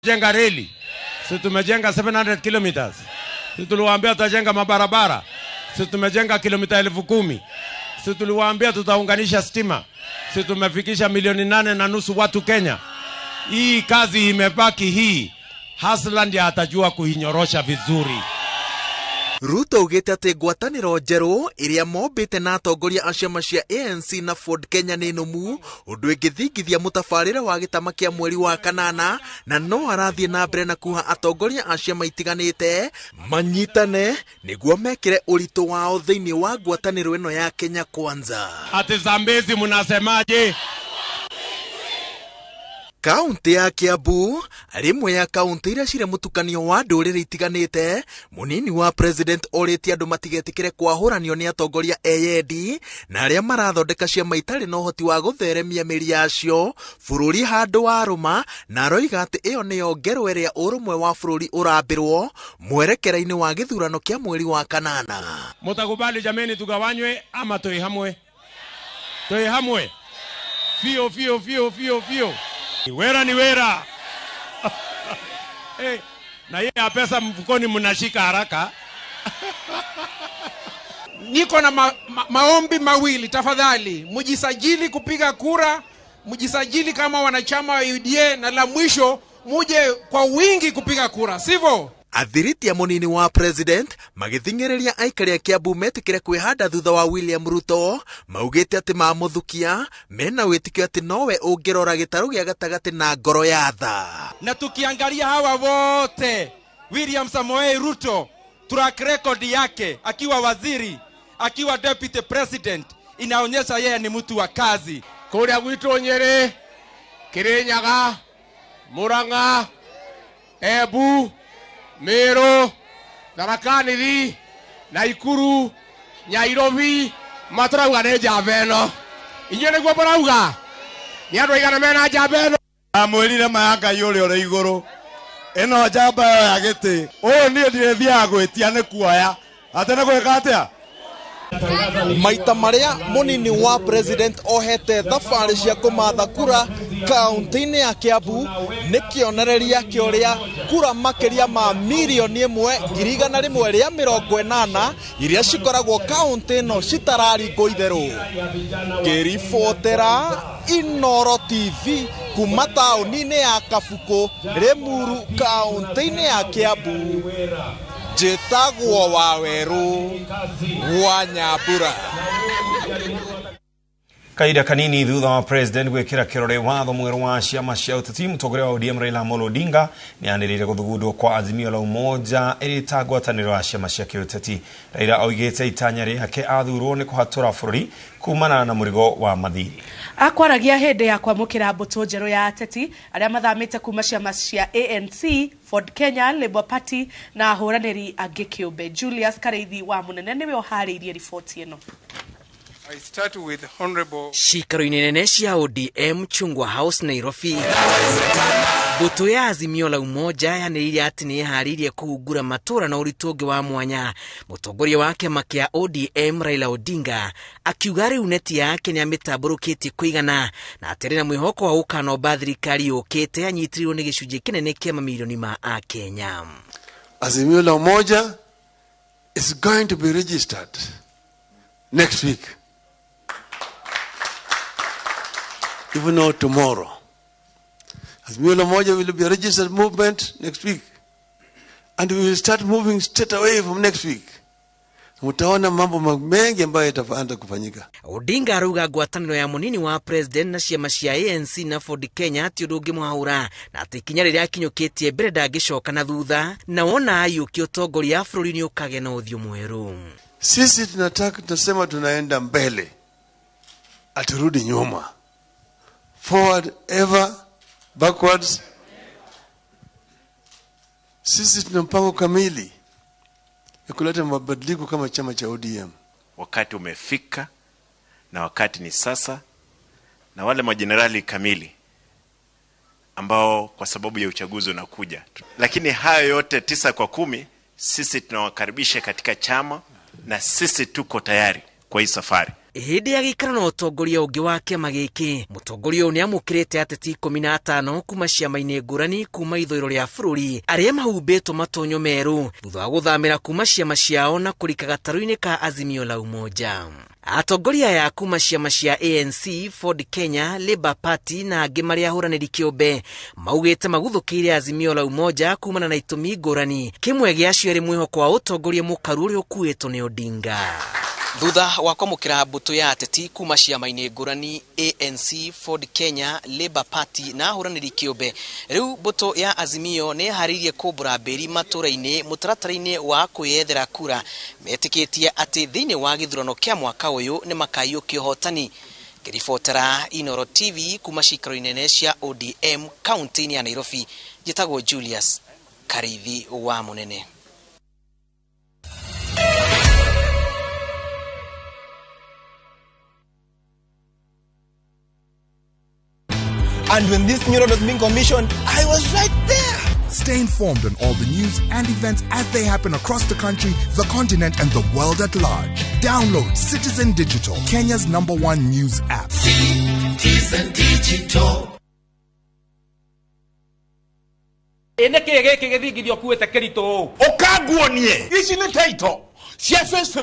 Jenga reli. Sisi tumejenga 700 kilometers. Sisi tuliwaambia tutajenga mabarabara. Sisi tumejenga kilomita 10,000. Sisi tuliwaambia tutaunganisha stima. Sisi tumefikisha 8.5 watu Kenya. Hii kazi imebaki hii. Hasland atajua kuhinyorosha vizuri. Ruto ugete ati ngwataniro njeru iria mombite na atongoria a ciama cia ANC na Ford Kenya ni numu undu ingithingithia mutafarira wa gitama kia mweri wa kanana na no arathie na mbere na kuha atongoria a ciama itiganite manyitane niguo mekire uritu wao thiini wa ngwataniro ino ya Kenya Kwanza. Ati Zambezi munasemaje? Kaunti ya Kiambu rimwe ya kaunti iria cire mutukanio wa nduriri itiganite munini wa president oreti andu matigetikire kwahuranio ni atongoria eyendi na aria marathondeka ciama itari na uhoti wa gutheremia miri yacio bururi handu wa ruma na roiga ati iyo niyo ngero iria urumwe wa bururi urambirwo mwerekera-ini wa githurano kia mweri wa kanana. Mutakubali jameni tugawanywe ama toi hamwe? Toi hamwe. Fio. Ni wera. Hey, na yeye pesa mfukoni mnashika haraka. Niko na maombi mawili, tafadhali mujisajili kupiga kura, mujisajili kama wanachama wa UDA, na la mwisho muje kwa wingi kupiga kura, sivyo? Athiriti ya munini wa president magithingereria aikari a Kiambu metikire kwihanda thutha wa William Ruto maugite ati mamuthukia mena witikio ati nowe ungirora gitaru gia gatagati na ngoro ya tha. Na tukiangalia hawa wote, William Samoei Ruto track record yake akiwa waziri, akiwa deputy president, inaonyesha yeye ni mtu wa kazi. Kuria gwitu Nyeri, Kirinyaga, Murang'a, Embu, Meru, Tharaka Nithi, Naikuru, Nyairobi, maturauga ni njamba ino. Inyuĩ nĩguo mũrauga? Nĩ andũ aigana mena njamba ino? Amwĩrire mayanga yũrĩa ũrĩ igũrũ. Ĩno njamba ya gĩtĩ. Ũyũ niĩ ndirĩthiaga gwĩtia nĩ kuoya. Atĩ nĩ gwĩka atĩa? Maita maria munini wa president ohete thabari cia kumatha kura kaunti-ini ya Kiambu ni kionereria kioria kura makiria ma milioni 1,180 iria cikoragwo kaunti ino citararingo itheru. Kiribotera Inooro TV kuma tauni-ini ya Kabuku, Limuru, kaunti-ini ya Kiambu. Jetagwo Waweru wa Nyambura. Kaida kanini thutha wa president gwikira kirore watho mweru wa ciama cia uteti mutongoria wa ODM Raila Amolo Odinga ni anirire guthugundwo kwa azimio la umoja iri ngwataniro ya ciama cia kiuteti. Raila oigite itanya riake athurwo ni kuhatura bururi kumana na murigo wa mathiri. Akwaragia hende ya kwamukira mbuto njeru ya ateti aria mathamite kuma ciama cia ANC, Ford Kenya, Labour Party na ahuraniri angi kiumbe. Julius Kareithi wa munene niwe ohariirie riboti ino. I start with honorable Shikaro-ini nene cia ODM Chungwa House Nairobi. Mbuto ya azimio la umoja yaniririe ati ni ihariirie kuhungura matura na uritungi wa mwanya. Mutongoria wa kiama kia ODM Raila Odinga akiuga riu neti yake ni amitamburukitie kuigana na atiri na mwihoko wa ukanomba thirikari yukite anyitirirwo ni gicunji kinene kia mamilioni ma a Kenya. Azimio la umoja is going to be registered next week. Even not tomorrow. Azimio la umoja will be a registered movement next week. And we will start moving straight away from next week. Mutaona mambo mengi ambayo yataanza kufanyika. Odinga aruga ngwataniro ya munini wa president na ciama cia ANC na Ford Kenya ati undu muhaura na ati ikinya riria kinyukitie mbere ndagicoka na thutha na wona ayuki utongoria bururi ni ukage na uthio mweru. Sisi tunasema tunaenda mbele, aturudi nyuma. Forward ever, backwards. Sisi tuna mpango kamili ya kuleta mabadiliko kama chama cha ODM. Wakati umefika na wakati ni sasa, na wale majenerali kamili ambao kwa sababu ya uchaguzi unakuja. Lakini hayo yote 9 kwa 10 sisi tunawakaribisha katika chama na sisi tuko tayari kwa hii safari. Hindi ya gikarano utongoria ungi wa kiama giki mutongoria uyu niamukirite ateti 15 kuma ciama-ini ngurani kuma ithũĩro ria bũrũri aria mahumbĩtwo matonyo meru thutha wa gũthamĩra kuma ciama ciao na kũrika gatarũ-inĩ ka Azimio la Umoja. Atongoria ya kuma ciama cia ANC, Ford Kenya, Labour Party na angĩ marĩa ahũranĩri kĩũmbe maugĩte maguthũkĩire Azimio la Umoja kumana na itũmi ngũrani, kĩmwe gĩacio arĩ mwĩhoko wa ũtongoria mũkaru ũrĩa ũkuĩtwo nĩ Odinga. Thutha wa kwamũkĩra mbũtũ ya ateti kuma ciama-inĩ ngũrani ANC, Ford Kenya, Labour Party na ahũranĩri kĩũmbe, rĩu mbũtũ ya Azimio nĩ harĩirie kũmbũra mbĩri matũra-inĩ mũtaratara-inĩ wa kwĩyethera kura, metĩkĩtie atĩ thĩinĩ wa gĩthurano kĩa mwaka ũyũ nĩ makaiyũkia ũhotani. Ngĩribotera Inooro TV kuma cikaro inene cia ODM kaunti-inĩ ya Nairobi, njĩtagwo Julius Karithi wa Munene. And when this new road was being commissioned, I was right there. Stay informed on all the news and events as they happen across the country, the continent, and the world at large. Download Citizen Digital, Kenya's #1 news app. Citizen Digital. Eneke geke githingithio kuwete kerito. Okaguonie. Ici ni taito. Cia face